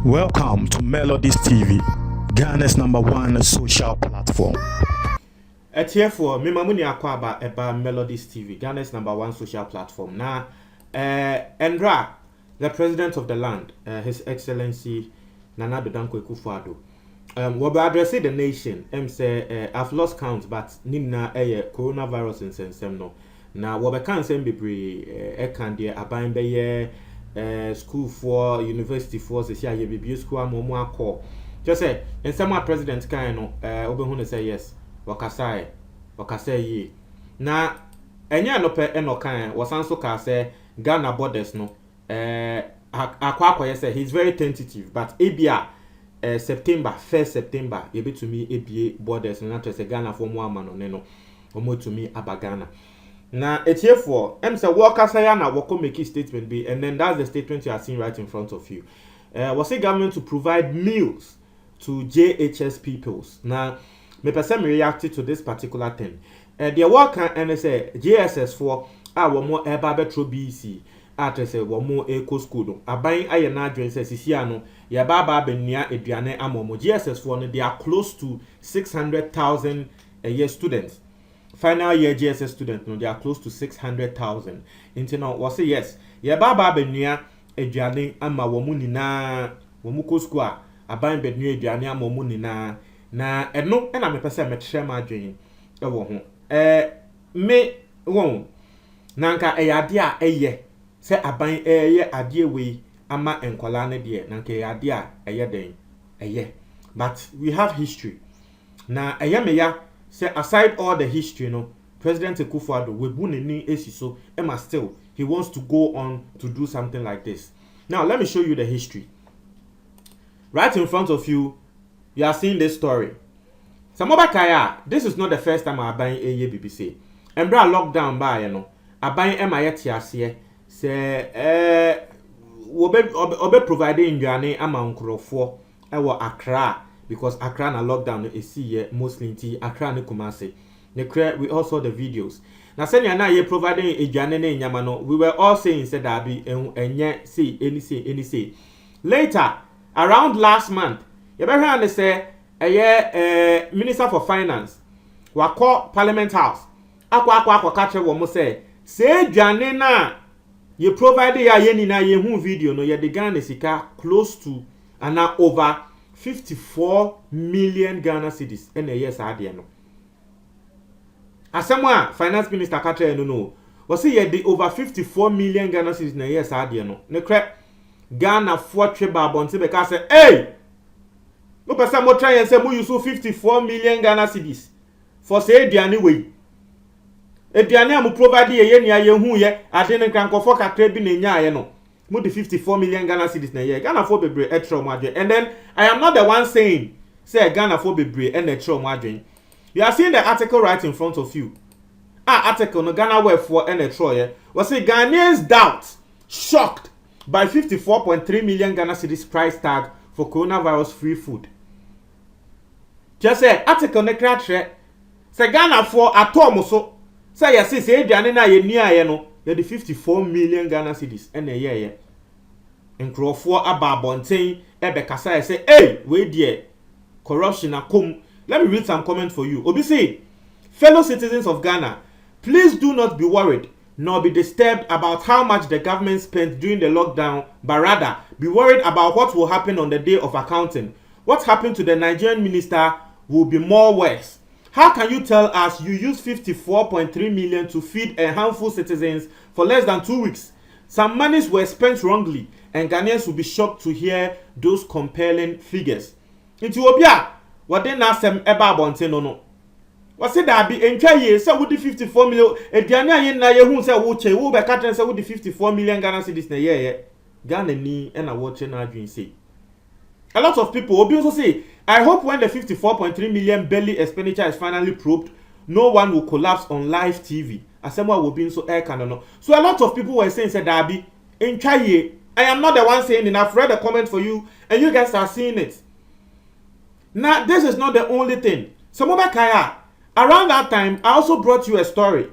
Welcome to Melodies TV, Ghana's #1 social platform. Therefore, me mamuni akwaba eba Melodies TV, Ghana's #1 social platform. Now, Endra, the president of the land, His Excellency Nana Addo Dankwa Akufo-Addo, will addressing the nation. Say, I've lost count, but nimna coronavirus in sensem no. Now, we can send bebre can dear abain beye school for university for the year be school amomo akọ. Just say, and some president can no obehun say yes. Wakasai ye. Na enya no pe eno kan wasanso ka say Ghana borders no akwa say he's very tentative, but ebia September 1st September ye be to me ebie borders na to say Ghana for mo amano ne no omo to me abagana. Na etiefo say wakasa ya na wako make a statement be, and then that's the statement you are seeing right in front of you. Was the government to provide meals to JHS peoples. Now me person reacted to this particular thing. The work and say JSS for our more betro BC at say one more eco school. Abain ayana adwen say sisiano ya baba benia eduane amomo JSS for they are close to 600,000 a year students. Final year JSS students no, they are close to 600,000. Internal was say yes. Ya baba benia eduane ama womu nina womu ko school abain benia eduane amomo nina. Na eno ena me pese me tre ma adwen e wo ho me won na nka eyade a eye se aban eye ade we ama enkwala ne de na nka eyade a eye den eye, but we have history na eye me ya say aside all the history no, President Akufo-Addo we bu ni esiso ema still he wants to go on to do something like this. Now let me show you the history right in front of you. You are seeing this story. Samoba Kaya, this is not the first time I buy a BBC. Embra lockdown by I buy MIT say obe providing Indiane amount for our Accra, because Accra na lockdown is see mostly in Accra ni Kumasi. We all saw the videos. Now saying na ye providing Indiane in Yamano, we were all saying said that be and yet see any say. Later, around last month, you better say Minister for Finance wako Parliament House akwa catch wo mo say dwane na ye provide ya ye ni na ye hu video no ye de Ghana sika close to and now over 54 million Ghana cedis and a yes ade no asemwa finance minister catch no was say ye de over 54 million Ghana cedis na yes ade no ne crap Ghana for treba bonte be ka say hey no person mo try and say mo use 54 million Ghana cedis for say aduane we aduane am provide ye ni aye hu ye ade ne krankofo kakra bi na nya aye no mo the 54 million Ghana cedis na ye Ghana for bebre etro mo adwen. And then I am not the one saying say Ghana for bebre and etro mo adwen. You are seeing the article right in front of you. Article no Ghana web for and etro ye was say Ghanaians doubt shocked by 54.3 million Ghana cedis price tag for coronavirus free food. Just say article ne kra tre say Ghana for atom so say yes say aduane na ye ni aye no ye the 54 million Ghana cedis and a ye nkrofo ababonten ebe kasa say hey we there corruption akom. Let me read some comment for you. Obi say, fellow citizens of Ghana, please do not be worried nor be disturbed about how much the government spent during the lockdown, but rather be worried about what will happen on the day of accounting. What happened to the Nigerian minister will be more worse. How can you tell us you used 54.3 million to feed a handful of citizens for less than 2 weeks? Some monies were spent wrongly, and Ghanaians will be shocked to hear those compelling figures. Into Obia, what they now sem eba bonte no. What say that be entwa ye say wo di 54 million aduane aye na ye hu say wo che wo be ka ten say wo di 54 million Ghana cedis na ye Ghana ni e na wo che na adwin say. A lot of people will also say, I hope when the 54.3 million belly expenditure is finally probed, no one will collapse on live TV. As someone will be so air cannon. So a lot of people were saying, said Darby, in Chaye, I am not the one saying it. I've read the comment for you, and you guys are seeing it. Now, this is not the only thing. Samoba Kaya, around that time, I also brought you a story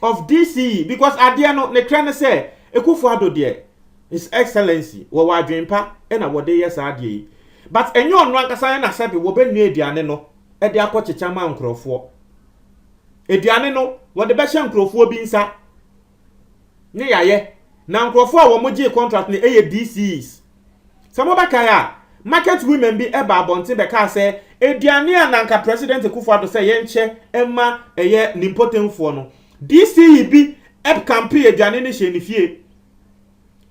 of DCE, because Adiano, the trainer say, Ekufuado de His Excellency wo wadwempa e na wode yes ade but enye onu ankasa na sabe wo benu aduane no e de akọchicha ma nkrofo aduane no wode be hye nkrofo bi nsa ne yaye na nkrofo a wo moje contract ne eye DCs samo bakaya market women bi eba abonte be ka say aduane ananka president Ekufuado say yenche emma eye nimpotemfo no DCE bi ep campaign aduane ne hye ne fie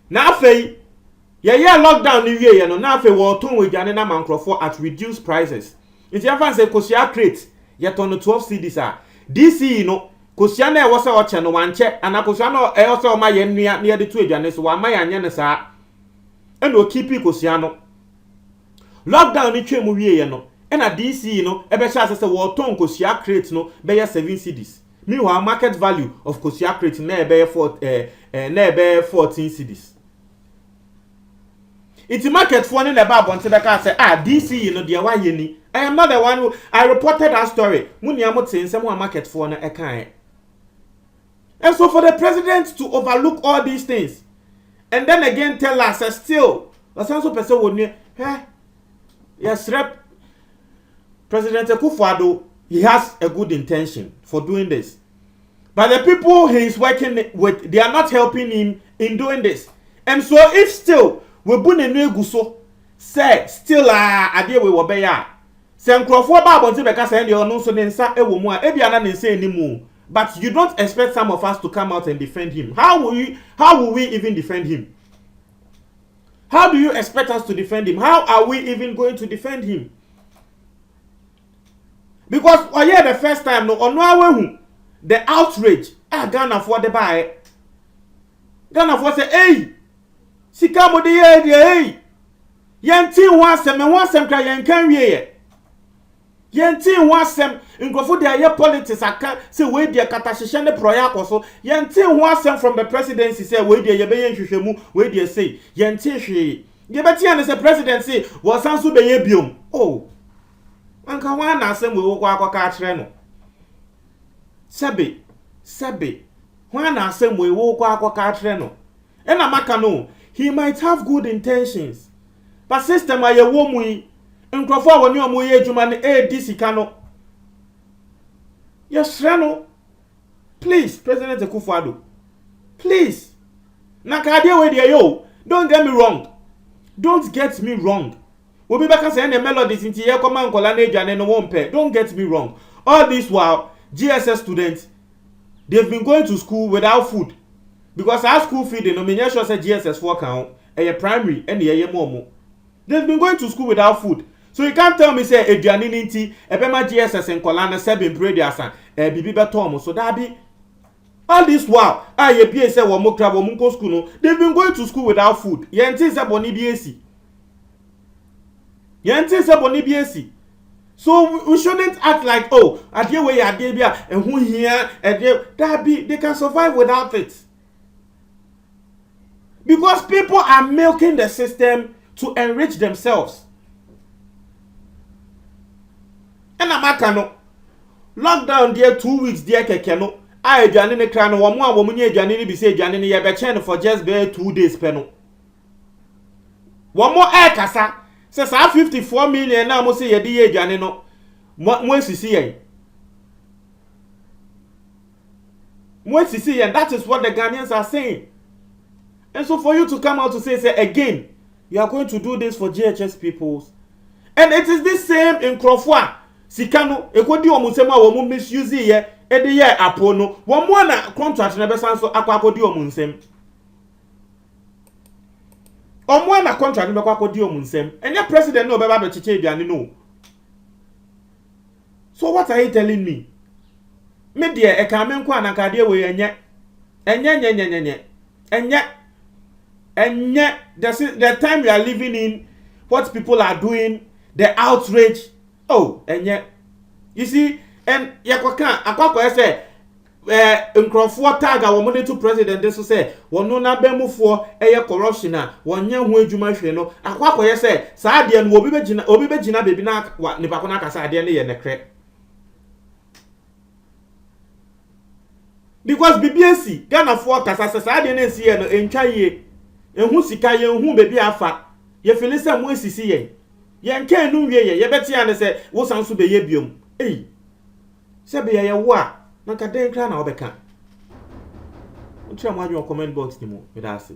na afei ye lockdown ni wie ye no na afei wo ton aduane na mankrofo at reduced prices nti afa say kosia crate ye ton 12 cedis a DCE no kosia na e wo se o che no wanche ana kosia no e wo se o ma ye nnua na ye de to aduane so wa ma ya anye ne saa e no keep kosia no lockdown ni twemu wie ye no e na DCE no e be sha se wo ton kosia crate no be ye 7 cedis meanwhile market value of kosia crate na e be 14 cedis. It's market for any about bonte beka say DCE no de wa ye ni. I am not the one who I reported that story. Muni amote nsem wa market for no ekan. And so for the president to overlook all these things and then again tell us still asanso person woni yes rep President Ekufuado, he has a good intention for doing this. But the people he is working with, they are not helping him in doing this. And so if still we bune no eguso say still ade we wo be ya say nkrofo ba abonte be ka say ne ono so ne nsa ewo mu a e bia na ne nsa enimu but you don't expect some of us to come out and defend him. How will we even defend him? How do you expect us to defend him? How are we even going to defend him? Because the first time no ono awehu the outrage Ghana for the buy Ghana for say hey sika mo de ye yenti wasem kra yenkan wie yenti wasem nkofo de aye politics aka say we de kata hihye ne proya akoso yenti wasem from the presidency say we de ye be yenhwehwemu we de say yenti hwe ye beti an say presidency wo sanso be ye biom oh anka wa na asem we wo kwa akwa kire no sebe wa na asem we wo kwa akwa kire no ena maka no he might have good intentions but system aye wo mu yi nkrofo a woni omo ye adwuma ne sika no yes no please President Ekufuado please na ka dey we dey yo don't get me wrong we be back say na melodies inti ye koma nkola na adwane no won don't get me wrong all this while GSS students they've been going to school without food. Because our school feeding, no me sure say GSS 4 count, primary and ye momo. They've been going to school without food. So you can't tell me say eduane ninti, ebema GSS and Kolana 7 prediasan, bibi betomo. So that be all this while, ye be say wo mokra wo munko school no, they've been going to school without food. Yenti say boni biesi. So we shouldn't act like adie we adie bia ehun hia that be they can survive without it. Because people are milking the system to enrich themselves. And amaka no lockdown there 2 weeks there keke no adwane ne kra no wo mo a wo munye adwane ne bi se adwane ne ye be chen for just be 2 days pe no. Wo mo kasa se sa 54 million na mo se ye de ye adwane no mo asisi yen. Mo asisi yen, that is what the Ghanaians are saying. And so for you to come out to say again, you are going to do this for GHS peoples. And it is this same in Krofwa. Sikano, ekodi omusema wo mu misuse ye, ede ye apono. Wo mo na contract na besan so akwakodi omunsem. Omo na contract na akwakodi omunsem. Enye president no beba be chiche aduane no. So what are you telling me? Me de e kan me nko anaka de we enye And yet, the time we are living in, what people are doing, the outrage. And yet, you see, and akwakwa say, nkrofo tag a woman to president this say, wono na bemu for corruption na, wonya ho adwuma hwe no, akwakwa say, saa de no obi begina bebi na nipa ko na kasa de ne ye nekre. because BBC Ghana for kasa sa de na si ye no entwa ye ehu sika ye hu bebi afa ye feel say mo sisi ye nka enu wie ye beti ane say wo san so be ye biom se be ye wo a na ka den kra na obeka ntia mo adwo comment box ni mo me da ase